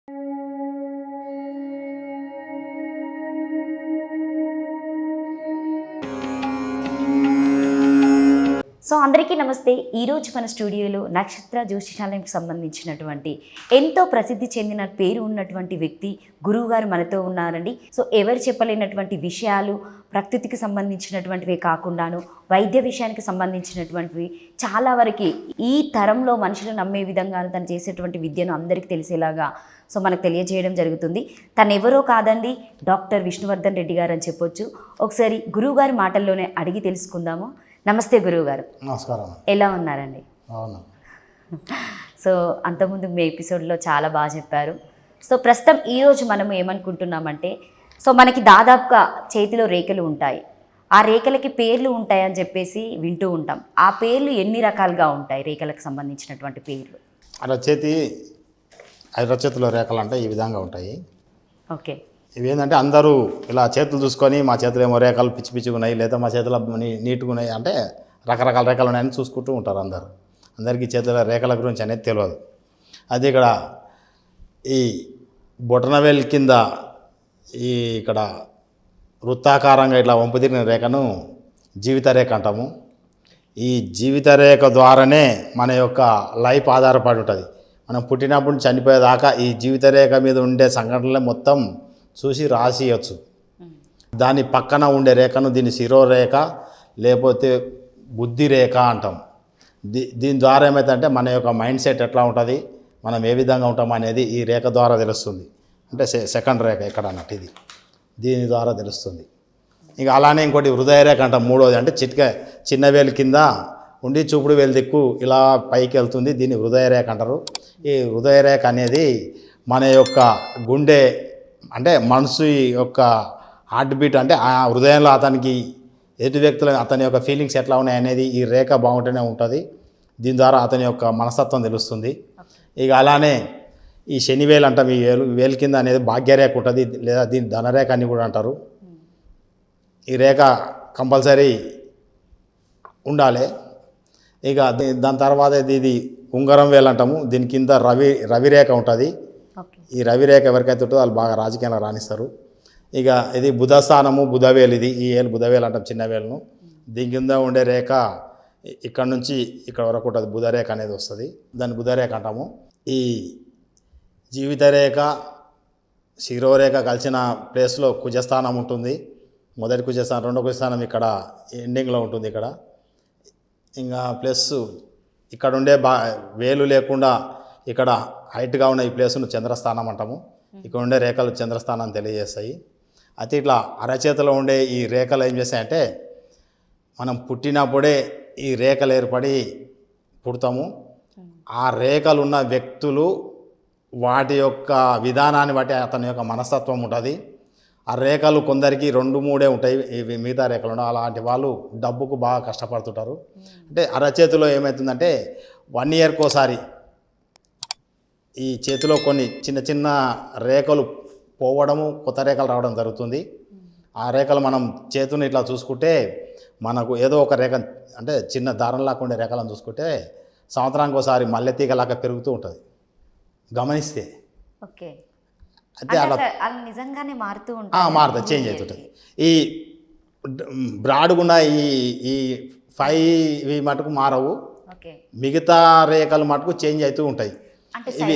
So అందరికీ నమస్తే. ఈరోజు మన స్టూడియోలో నక్షత్ర జ్యోతిషాలయానికి సంబంధించినటువంటి ఎంతో ప్రసిద్ధి చెందిన పేరు ఉన్నటువంటి వ్యక్తి గురువుగారు మనతో ఉన్నారండి. సో ఎవరు చెప్పలేనటువంటి విషయాలు ప్రకృతికి సంబంధించినటువంటివే కాకుండాను వైద్య విషయానికి సంబంధించినటువంటివి చాలా వరకు ఈ తరంలో మనుషులు నమ్మే విధంగా తను చేసేటువంటి విద్యను అందరికీ తెలిసేలాగా సో మనకు తెలియజేయడం జరుగుతుంది. తను ఎవరో కాదండి, డాక్టర్ విష్ణువర్ధన్ రెడ్డి గారు అని చెప్పొచ్చు. ఒకసారి గురువుగారి మాటల్లోనే అడిగి తెలుసుకుందాము. నమస్తే గురువుగారు. నమస్కారం. ఎలా ఉన్నారండి? అవును. సో అంతకుముందు మీ ఎపిసోడ్లో చాలా బాగా చెప్పారు. సో ప్రస్తుతం ఈరోజు మనము ఏమనుకుంటున్నామంటే, సో మనకి దాదాపుగా చేతిలో రేఖలు ఉంటాయి. ఆ రేఖలకి పేర్లు ఉంటాయని చెప్పేసి వింటూ ఉంటాం. ఆ పేర్లు ఎన్ని రకాలుగా ఉంటాయి? రేఖలకు సంబంధించినటువంటి పేర్లు అరచేతిలో రేఖలు అంటే ఈ విధంగా ఉంటాయి. ఓకే. ఇవి ఏంటంటే అందరూ ఇలా చేతులు చూసుకొని మా చేతులు ఏమో రేఖలు పిచ్చి పిచ్చిగా ఉన్నాయి, లేదా మా చేతులు నీట్గా ఉన్నాయి అంటే రకరకాల రేఖలు ఉన్నాయని చూసుకుంటూ ఉంటారు అందరూ. అందరికీ చేతుల రేఖల గురించి అనేది తెలియదు. అది ఇక్కడ ఈ బొటనవేలు కింద ఇక్కడ వృత్తాకారంగా ఇట్లా వంపు తిరిగిన రేఖను జీవిత రేఖ అంటాము. ఈ జీవిత రేఖ ద్వారానే మన యొక్క లైఫ్ ఆధారపడి ఉంటుంది. మనం పుట్టినప్పటి నుంచి చనిపోయేదాకా ఈ జీవిత రేఖ మీద ఉండే సంఘటనలే మొత్తం చూసి రాసియచ్చు. దాని పక్కన ఉండే రేఖను దీని శిరోరేఖ లేకపోతే బుద్ధి రేఖ అంటాం. దీని ద్వారా ఏమవుతుందంటే మన యొక్క మైండ్ సెట్ ఎట్లా ఉంటుంది, మనం ఏ విధంగా ఉంటాం అనేది ఈ రేఖ ద్వారా తెలుస్తుంది. అంటే సెకండ్ రేఖ ఎక్కడ అన్నట్టు ఇది దీని ద్వారా తెలుస్తుంది. ఇక అలానే ఇంకోటి హృదయ రేఖ అంటాం, మూడోది. అంటే చిన్న వేలు కింద ఉండి చూపుడు వేలు దిక్కు ఇలా పైకి వెళ్తుంది, దీన్ని హృదయ రేఖ అంటారు. ఈ హృదయ రేఖ అనేది మన యొక్క గుండె అంటే మనసు యొక్క హార్ట్ బీట్, అంటే ఆ హృదయంలో అతనికి ఎదుటి వ్యక్తులు అతని యొక్క ఫీలింగ్స్ ఎట్లా ఉన్నాయి అనేది ఈ రేఖ బాగుంటూనే ఉంటుంది. దీని ద్వారా అతని యొక్క మనస్తత్వం తెలుస్తుంది. ఇక అలానే ఈ శనివేలు అంటాం, ఈ వేలు కింద అనేది భాగ్యరేఖ ఉంటుంది, లేదా దీన్ని ధనరేఖ అని కూడా అంటారు. ఈ రేఖ కంపల్సరీ ఉండాలి. ఇక దాని తర్వాత ఇది ఉంగరం వేలు అంటాము, దీని కింద రవిరేఖ ఉంటుంది. ఈ రవిరేఖ ఎవరికైతే ఉంటుందో వాళ్ళు బాగా రాజకీయంలో రాణిస్తారు. ఇక ఇది బుధస్థానము, బుధవేలు. ఇది ఈ ఏలు బుధవేలు అంటాం, చిన్న వేలును. దీని కింద ఉండే రేఖ ఇక్కడ నుంచి ఇక్కడ వరకు ఉంటుంది, బుధరేఖ అనేది వస్తుంది, దాన్ని బుధరేఖ అంటాము. ఈ జీవిత రేఖ శిరోరేఖ కలిసిన ప్లేస్లో కుజస్థానం ఉంటుంది. మొదటి కుజస్థానం, రెండో కుజస్థానం ఇక్కడ ఎండింగ్లో ఉంటుంది. ఇక్కడ ఇంకా ప్లస్ ఇక్కడ ఉండే వేలు లేకుండా ఇక్కడ హైట్గా ఉన్న ఈ ప్లేస్ను చంద్రస్థానం అంటాము. ఇక్కడ ఉండే రేఖలు చంద్రస్థానాన్ని తెలియజేస్తాయి. అయితే ఇట్లా అరచేతిలో ఉండే ఈ రేఖలు ఏం చేస్తాయంటే, మనం పుట్టినప్పుడే ఈ రేఖలు ఏర్పడి పుడతాము. ఆ రేఖలు ఉన్న వ్యక్తులు వాటి యొక్క విధానాన్ని బట్టి అతని యొక్క మనస్తత్వం ఉంటుంది. ఆ రేఖలు కొందరికి 2-3 ఉంటాయి, ఇవి మిగతా రేఖలు ఉండవు. అలాంటి వాళ్ళు డబ్బుకు బాగా కష్టపడుతుంటారు. అంటే అరచేతిలో ఏమవుతుందంటే 1 ఇయర్కి ఒకసారి ఈ చేతిలో కొన్ని చిన్న చిన్న రేఖలు పోవడము, కొత్త రేఖలు రావడం జరుగుతుంది. ఆ రేఖలు మనం చేతుని ఇట్లా చూసుకుంటే మనకు ఏదో ఒక రేఖ అంటే చిన్న దారంలాగా ఉండే రేఖలను చూసుకుంటే సంవత్సరానికి ఒకసారి మల్లెతీగలాగా పెరుగుతూ ఉంటుంది గమనిస్తే. ఓకే. అయితే అలా నిజంగానే మారుతుంది, చేంజ్ అవుతుంటుంది. ఈ బ్రాడ్గున్న ఈ 5 మటుకు మారవు, మిగతా రేఖలు మటుకు చేంజ్ అవుతూ ఉంటాయి. ఇవి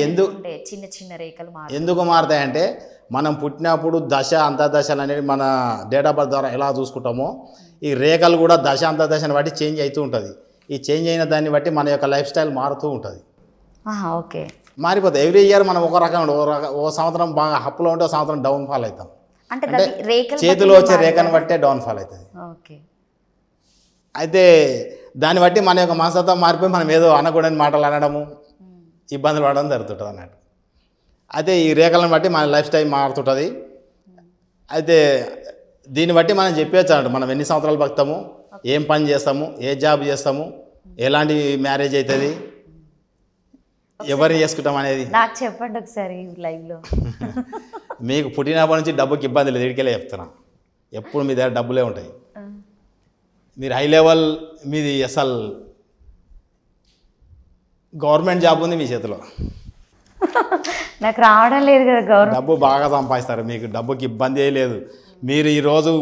చిన్న చిన్న రేఖలు ఎందుకు మారుతాయంటే, మనం పుట్టినప్పుడు దశ అంతర్దశలు అనేది మన డేట్ ఆఫ్ బర్త్ ద్వారా ఎలా చూసుకుంటామో ఈ రేఖలు కూడా దశ అంతర్దశని బట్టి చేంజ్ అవుతూ ఉంటుంది. ఈ చేంజ్ అయిన దాన్ని బట్టి మన యొక్క లైఫ్ స్టైల్ మారుతూ ఉంటుంది. ఓకే. మారిపోతుంది. ఎవ్రీ ఇయర్ మనం ఒక రకంగా ఓ సంవత్సరం బాగా అప్లో ఉంటే ఒక సంవత్సరం డౌన్ ఫాల్ అవుతాం. అంటే చేతిలో వచ్చే రేఖను బట్టే డౌన్ ఫాల్ అవుతుంది. అయితే దాన్ని బట్టి మన యొక్క మనస్తత్వం మారిపోయి మనం ఏదో అనకూడని మాటలు అనడము, ఇబ్బందులు పడడం జరుగుతుంటుంది అన్నట్టు. అయితే ఈ రేఖలను బట్టి మన లైఫ్ స్టైల్ మారుతుంటుంది. అయితే దీన్ని బట్టి మనం చెప్పేచ్చు అన్నట్టు, మనం ఎన్ని సంవత్సరాలు బతుకుతాము, ఏం పని చేస్తాము, ఏ జాబ్ చేస్తాము, ఎలాంటి మ్యారేజ్ అవుతుంది, ఎవరిని చేసుకుంటాం అనేది. నాకు చెప్పండి ఒకసారి లైవ్లో. మీకు పుట్టినప్పటి నుంచి డబ్బుకి ఇబ్బంది లేదు, ఇడికెళ్ళే చెప్తున్నా. ఎప్పుడు మీ దగ్గర డబ్బులే ఉంటాయి. మీరు హై లెవెల్, మీది అసలు గవర్నమెంట్ జాబ్ ఉంది మీ చేతిలో. నాకు రావడం లేదు కదా గౌరవం. డబ్బు బాగా సంపాదిస్తారు, మీకు డబ్బుకి ఇబ్బంది లేదు. మీరు ఈరోజు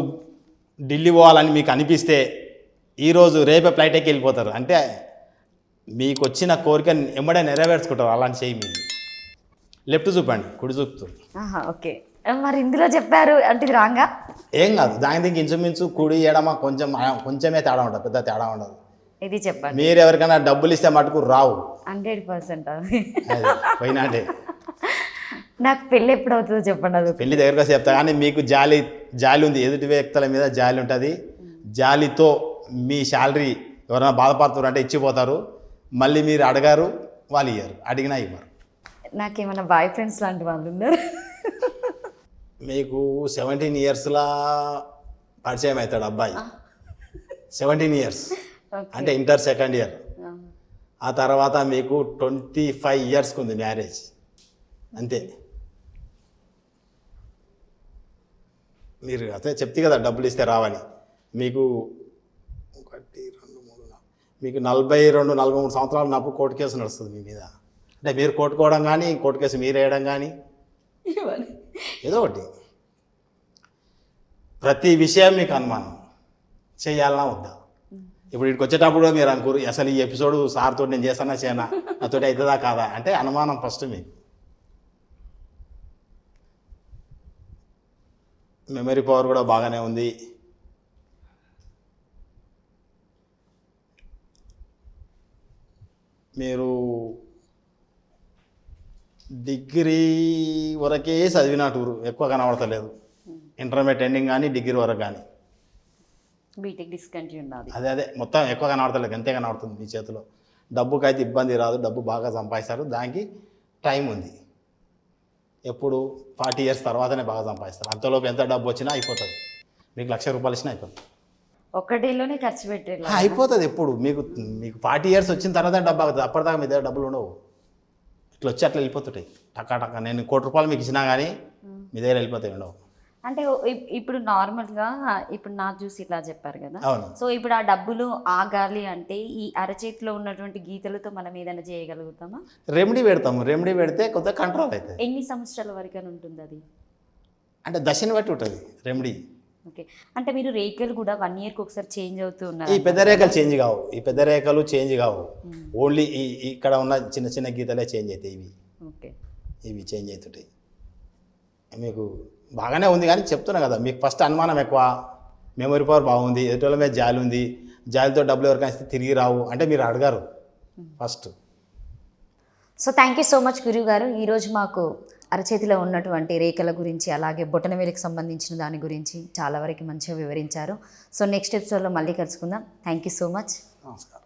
ఢిల్లీ పోవాలని మీకు అనిపిస్తే ఈరోజు రేపే ఫ్లైట్ ఎక్కి వెళ్ళిపోతారు. అంటే మీకు వచ్చిన కోరిక ఎమ్మడే నెరవేర్చుకుంటారు. అలాంటి చేయి మీరు లెఫ్ట్ చూపండి, కుడి చూపుతూ. ఓకే, మరి ఇందులో చెప్పారు అంటే ఇది రాంగా? ఏం కాదు, దాని దీనికి ఇంచుమించు కుడి ఎడమ కొంచెమే తేడా ఉంటుంది, పెద్ద తేడా ఉండదు. ఇది చెప్పండి. మీరు ఎవరికైనా డబ్బులు ఇస్తే మటుకు రావు 100%. అది పోయినాటే. నాకు పెళ్ళి ఎప్పుడు అవుతుందో చెప్పండి. అది పెళ్లి దగ్గరకు చెప్తా, కానీ మీకు జాలి ఉంది, ఎదుటి వ్యక్తుల మీద జాలి ఉంటుంది. జాలితో మీ శాలరీ ఎవరైనా బాధపడుతున్నారు అంటే ఇచ్చిపోతారు. మళ్ళీ మీరు అడగారు, వాళ్ళు ఇయ్యరు, అడిగినా ఇవ్వరు. నాకేమైనా బాయ్ ఫ్రెండ్స్ లాంటి వాళ్ళు ఉన్నారు? మీకు 17 ఇయర్స్లా పరిచయం అవుతాడు అబ్బాయి. 17 ఇయర్స్ అంటే ఇంటర్ సెకండ్ ఇయర్. ఆ తర్వాత మీకు 25 ఇయర్స్కి ఉంది మ్యారేజ్, అంతే. మీరు అదే చెప్తే కదా డబ్బులు ఇస్తే రావని. మీకు 1 2 3 4 మీకు 42 43 సంవత్సరాలు నాకు కోర్టు కేసు నడుస్తుంది మీ మీద. అంటే మీరు కొట్టుకోవడం కానీ, కోర్టు కేసు మీరు వేయడం కానీ, ఏదో ఒకటి. ప్రతి విషయం మీకు అనుమానం, చేయాలన్నా వద్దా? ఇప్పుడు ఇక్కడికి వచ్చేటప్పుడు మీరు అనుకోరు అసలు ఈ ఎపిసోడ్ సార్తో నేను చేస్తానా చేయనా, నాతోటి అవుతుందా కాదా అంటే అనుమానం ఫస్ట్ మీకు. మెమరీ పవర్ కూడా బాగానే ఉంది. మీరు డిగ్రీ వరకే చదివినట్టు ఎక్కువ కనబడతలేదు. ఇంటర్మీడియట్ ఎండింగ్ కానీ డిగ్రీ వరకు కానీ. బీటెక్ డిస్కంటిన్యూ ఉన్నది. అదే మొత్తం ఎక్కువ కనబడతలేదు, అంతే కనబడుతుంది మీ చేతిలో. డబ్బుకి అయితే ఇబ్బంది రాదు, డబ్బు బాగా సంపాదిస్తారు. దానికి టైం ఉంది. ఎప్పుడు 40 ఇయర్స్ తర్వాతనే బాగా సంపాదిస్తారు. అంతలోపు ఎంత డబ్బు వచ్చినా అయిపోతుంది. మీకు ₹1,00,000 ఇచ్చినా అయిపోతుంది. ఒక్కటిలోనే ఖర్చు పెట్టారు. అయిపోతుంది. ఎప్పుడు మీకు 40 ఇయర్స్ వచ్చిన తర్వాత డబ్బు అవుతుంది. అప్పటిదాకా మీ దగ్గర డబ్బులు ఉండవు. ఇట్లా వచ్చి అట్లా వెళ్ళిపోతుంటాయి టకా టకా. నేను ₹1,00,00,000 మీకు ఇచ్చినా కానీ మీ దగ్గర వెళ్ళిపోతాయి, ఉండవు. అంటే ఇప్పుడు నార్మల్గా ఇప్పుడు నా చూసి ఇట్లా చెప్పారు కదా. అవును. సో ఇప్పుడు ఆ డబ్బులు ఆగాలి అంటే ఈ అరచేతిలో ఉన్నటువంటి గీతలతో మనం ఏదైనా చేయగలుగుతామా? రెమెడీ పెడతాము. రెమెడీ పెడితే కొంత కంట్రోల్ అవుతుంది. ఎన్ని సంవత్సరాల వరకు అని ఉంటుంది అది? అంటే దశని బట్టి ఉంటుంది రెమెడీ. ఓకే, అంటే మీరు రేఖలు కూడా 1 ఇయర్కి ఒకసారి చేంజ్ అవుతూ ఉన్నారు. ఈ పెద్ద రేఖలు చేంజ్ కావు, ఈ పెద్ద రేఖలు చేంజ్ కావు. ఓన్లీ ఇక్కడ ఉన్న చిన్న చిన్న గీతలే చేంజ్ అవుతాయి. ఇవి చేంజ్ అవుతుంటాయి. మీకు బాగానే ఉంది కానీ చెప్తున్నా కదా, మీకు ఫస్ట్ అనుమానం ఎక్కువ, మెమరీ పవర్ బాగుంది, ఎదుటి మీద జాలి ఉంది. జాలితో డబ్బులు ఎవరికైనా ఇస్తే తిరిగి రావు అంటే మీరు అడగారు first. So thank you so much గురువు గారు. ఈరోజు మాకు అరచేతిలో ఉన్నటువంటి రేఖల గురించి, అలాగే బొటనవేలుకి సంబంధించిన దాని గురించి చాలా వరకు మంచిగా వివరించారు. సో నెక్స్ట్ ఎపిసోడ్లో మళ్ళీ కలుసుకుందాం. Thank you so much. నమస్కారం.